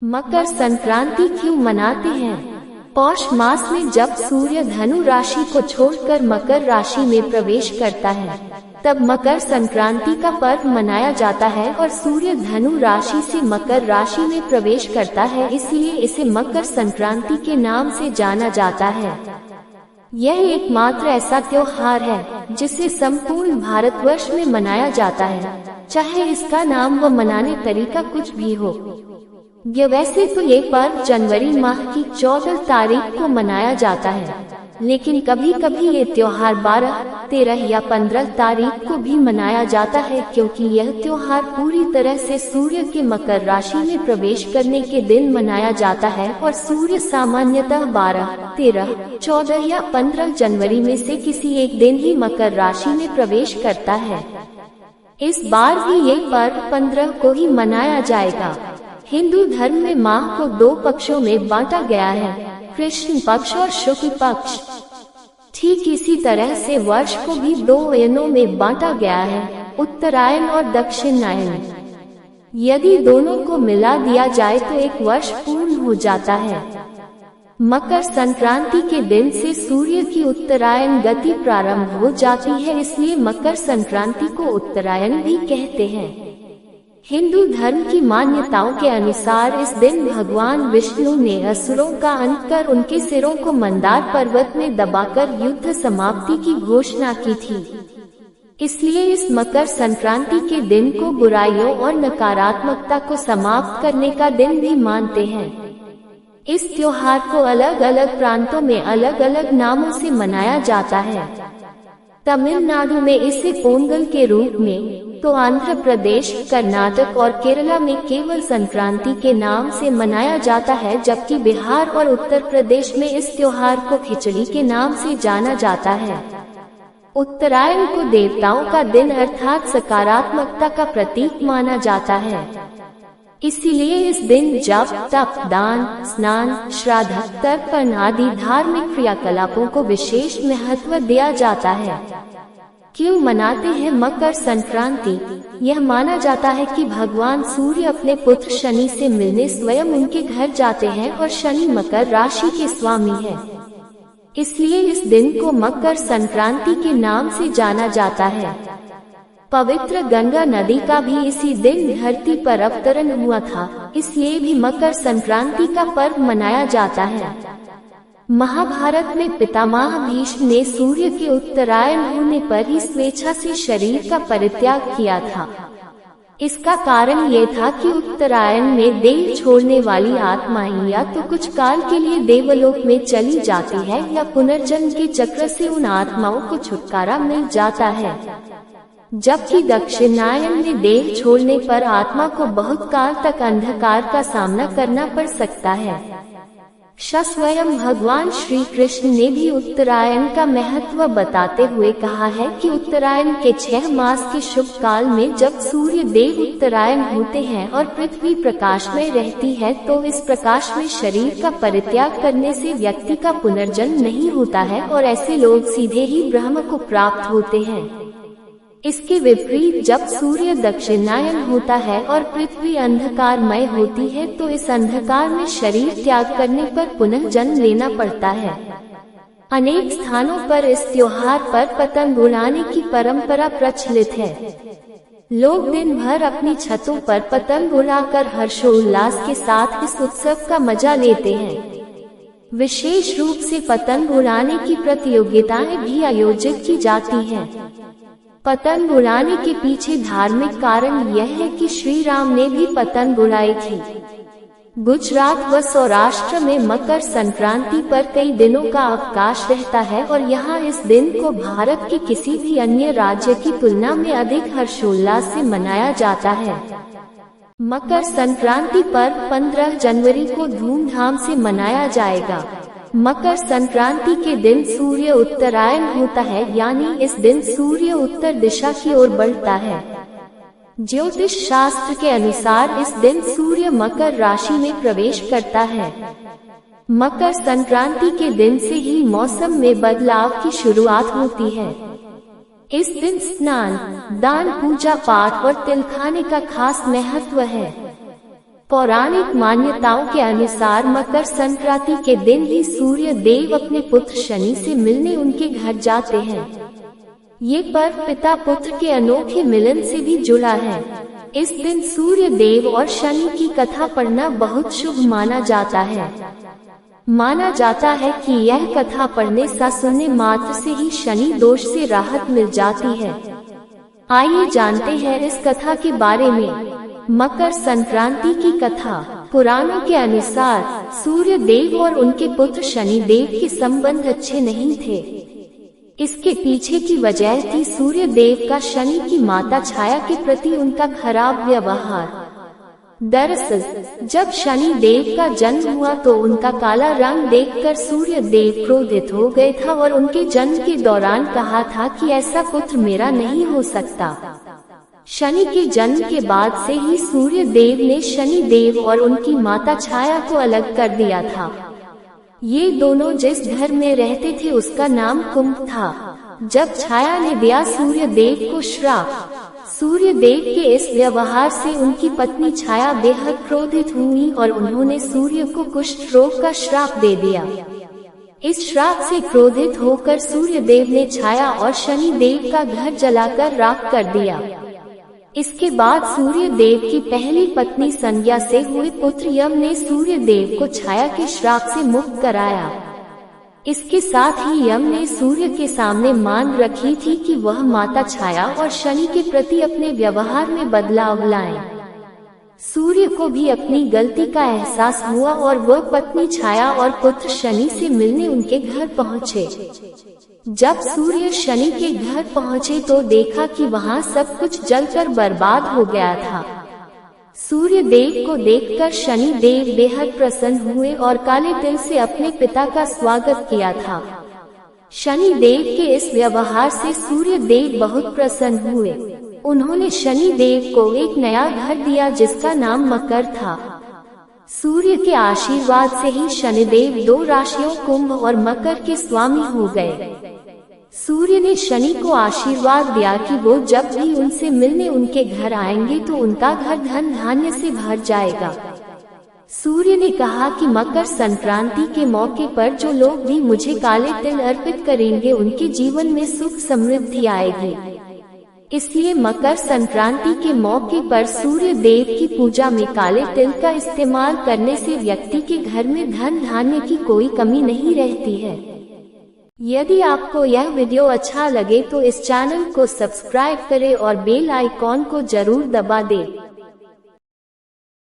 मकर संक्रांति क्यों मनाते हैं? पौष मास में जब सूर्य धनु राशि को छोड़कर मकर राशि में प्रवेश करता है, तब मकर संक्रांति का पर्व मनाया जाता है और सूर्य धनु राशि से मकर राशि में प्रवेश करता है, इसलिए इसे मकर संक्रांति के नाम से जाना जाता है। यह एकमात्र ऐसा त्योहार है जिसे संपूर्ण भारतवर्ष में मनाया जाता है, चाहे इसका नाम व मनाने तरीका कुछ भी हो। वैसे तो ये पर्व जनवरी माह की 14 तारीख को मनाया जाता है, लेकिन कभी कभी ये त्योहार 12, 13 या 15 तारीख को भी मनाया जाता है, क्योंकि यह त्योहार पूरी तरह से सूर्य के मकर राशि में प्रवेश करने के दिन मनाया जाता है और सूर्य सामान्यतः 12, 13, 14 या 15 जनवरी में से किसी एक दिन ही मकर राशि में प्रवेश करता है। इस बार भी ये पर्व 15 को ही मनाया जाएगा। हिंदू धर्म में माह को 2 पक्षों में बांटा गया है, कृष्ण पक्ष और शुक्ल पक्ष। ठीक इसी तरह से वर्ष को भी 2 अयनों में बांटा गया है, उत्तरायण और दक्षिणायन। यदि दोनों को मिला दिया जाए तो एक वर्ष पूर्ण हो जाता है। मकर संक्रांति के दिन से सूर्य की उत्तरायण गति प्रारंभ हो जाती है, इसलिए मकर संक्रांति को उत्तरायण भी कहते हैं। हिंदू धर्म की मान्यताओं के अनुसार इस दिन भगवान विष्णु ने असुरों का अंत कर उनके सिरों को मंदार पर्वत में दबाकर युद्ध समाप्ति की घोषणा की थी। इसलिए इस मकर संक्रांति के दिन को बुराइयों और नकारात्मकता को समाप्त करने का दिन भी मानते हैं। इस त्योहार को अलग अलग प्रांतों में अलग अलग नामों से मनाया जाता है। तमिलनाडु में इसे पोंगल के रूप में, तो आंध्र प्रदेश, कर्नाटक और केरला में केवल संक्रांति के नाम से मनाया जाता है, जबकि बिहार और उत्तर प्रदेश में इस त्योहार को खिचड़ी के नाम से जाना जाता है। उत्तरायण को देवताओं का दिन अर्थात सकारात्मकता का प्रतीक माना जाता है, इसीलिए इस दिन जप, तप, दान, स्नान, श्राद्ध, तर्पण आदि धार्मिक क्रियाकलापों को विशेष महत्व दिया जाता है। क्यों मनाते हैं मकर संक्रांति? यह माना जाता है कि भगवान सूर्य अपने पुत्र शनि से मिलने स्वयं उनके घर जाते हैं और शनि मकर राशि के स्वामी है, इसलिए इस दिन को मकर संक्रांति के नाम से जाना जाता है। पवित्र गंगा नदी का भी इसी दिन धरती पर अवतरण हुआ था, इसलिए भी मकर संक्रांति का पर्व मनाया जाता है। महाभारत में पितामह भीष्म ने सूर्य के उत्तरायण होने पर ही स्वेच्छा से शरीर का परित्याग किया था। इसका कारण ये था कि उत्तरायण में देह छोड़ने वाली आत्माएं या तो कुछ काल के लिए देवलोक में चली जाती है या पुनर्जन्म के चक्र से उन आत्माओं को छुटकारा मिल जाता है, जबकि दक्षिणायन में देह छोड़ने पर आत्मा को बहुत काल तक अंधकार का सामना करना पड़ सकता है। स्वयं भगवान श्री कृष्ण ने भी उत्तरायण का महत्व बताते हुए कहा है कि उत्तरायण के 6 मास के शुभ काल में जब सूर्य देव उत्तरायण होते हैं और पृथ्वी प्रकाश में रहती है, तो इस प्रकाश में शरीर का परित्याग करने से व्यक्ति का पुनर्जन्म नहीं होता है और ऐसे लोग सीधे ही ब्रह्म को प्राप्त होते हैं। इसके विपरीत जब सूर्य दक्षिणायन होता है और पृथ्वी अंधकारमय होती है, तो इस अंधकार में शरीर त्याग करने पर पुनः जन्म लेना पड़ता है। अनेक स्थानों पर इस त्योहार पर पतंग उड़ाने की परंपरा प्रचलित है। लोग दिन भर अपनी छतों पर पतंग उड़ाकर हर्षोल्लास के साथ इस उत्सव का मजा लेते हैं। विशेष रूप से पतंग उड़ाने की प्रतियोगिताएं भी आयोजित की जाती हैं। पतंग उड़ाने के पीछे धार्मिक कारण यह है कि श्री राम ने भी पतंग उड़ाई थी। गुजरात व सौराष्ट्र में मकर संक्रांति पर कई दिनों का अवकाश रहता है और यहाँ इस दिन को भारत के किसी भी अन्य राज्य की तुलना में अधिक हर्षोल्लास से मनाया जाता है। मकर संक्रांति पर्व 15 जनवरी को धूमधाम से मनाया जाएगा। मकर संक्रांति के दिन सूर्य उत्तरायण होता है, यानी इस दिन सूर्य उत्तर दिशा की ओर बढ़ता है। ज्योतिष शास्त्र के अनुसार इस दिन सूर्य मकर राशि में प्रवेश करता है। मकर संक्रांति के दिन से ही मौसम में बदलाव की शुरुआत होती है। इस दिन स्नान, दान, पूजा पाठ और तिल खाने का खास महत्व है। पौराणिक मान्यताओं के अनुसार मकर संक्रांति के दिन ही सूर्य देव अपने पुत्र शनि से मिलने उनके घर जाते हैं। ये पर्व पिता पुत्र के अनोखे मिलन से भी जुड़ा है। इस दिन सूर्य देव और शनि की कथा पढ़ना बहुत शुभ माना जाता है। माना जाता है कि यह कथा पढ़ने से सुनने मात्र से ही शनि दोष से राहत मिल जाती है। आइए जानते हैं इस कथा के बारे में। मकर संक्रांति की कथा। पुराणों के अनुसार सूर्य देव और उनके पुत्र शनि देव के संबंध अच्छे नहीं थे। इसके पीछे की वजह थी सूर्य देव का शनि की माता छाया के प्रति उनका खराब व्यवहार। दरअसल जब शनि देव का जन्म हुआ तो उनका काला रंग देखकर सूर्य देव क्रोधित हो गए था और उनके जन्म के दौरान कहा था कि ऐसा पुत्र मेरा नहीं हो सकता। शनि के जन्म के बाद से ही सूर्य देव ने शनि देव और उनकी माता छाया को अलग कर दिया था। ये दोनों जिस घर में रहते थे उसका नाम कुंभ था। जब छाया ने दिया सूर्य देव को श्राप, सूर्य देव के इस व्यवहार से उनकी पत्नी छाया बेहद क्रोधित हुई और उन्होंने सूर्य को कुष्ठ रोग का श्राप दे दिया। इस श्राप से क्रोधित होकर सूर्य देव ने छाया और शनि देव का घर जलाकर राख कर दिया। इसके बाद सूर्य देव की पहली पत्नी संज्ञा से हुए पुत्र यम ने सूर्य देव को छाया के श्राप से मुक्त कराया। इसके साथ ही यम ने सूर्य के सामने मांग रखी थी कि वह माता छाया और शनि के प्रति अपने व्यवहार में बदलाव लाएं। सूर्य को भी अपनी गलती का एहसास हुआ और वह पत्नी छाया और पुत्र शनि से मिलने उनके घर पहुँचे। जब सूर्य शनि के घर पहुँचे तो देखा कि वहाँ सब कुछ जलकर बर्बाद हो गया था। सूर्य देव को देखकर शनि देव बेहद प्रसन्न हुए और काले तिल से अपने पिता का स्वागत किया था। शनि देव के इस व्यवहार से सूर्य देव बहुत प्रसन्न हुए। उन्होंने शनि देव को एक नया घर दिया जिसका नाम मकर था। सूर्य के आशीर्वाद से ही शनिदेव दो राशियों कुंभ और मकर के स्वामी हो गए। सूर्य ने शनि को आशीर्वाद दिया कि वो जब भी उनसे मिलने उनके घर आएंगे तो उनका घर धन धान्य से भर जाएगा। सूर्य ने कहा कि मकर संक्रांति के मौके पर जो लोग भी मुझे काले तिल अर्पित करेंगे उनके जीवन में सुख समृद्धि आएगी। इसलिए मकर संक्रांति के मौके पर सूर्य देव की पूजा में काले तिल का इस्तेमाल करने से व्यक्ति के घर में धन धान्य की कोई कमी नहीं रहती है। यदि आपको यह वीडियो अच्छा लगे तो इस चैनल को सब्सक्राइब करें और बेल आइकॉन को जरूर दबा दें।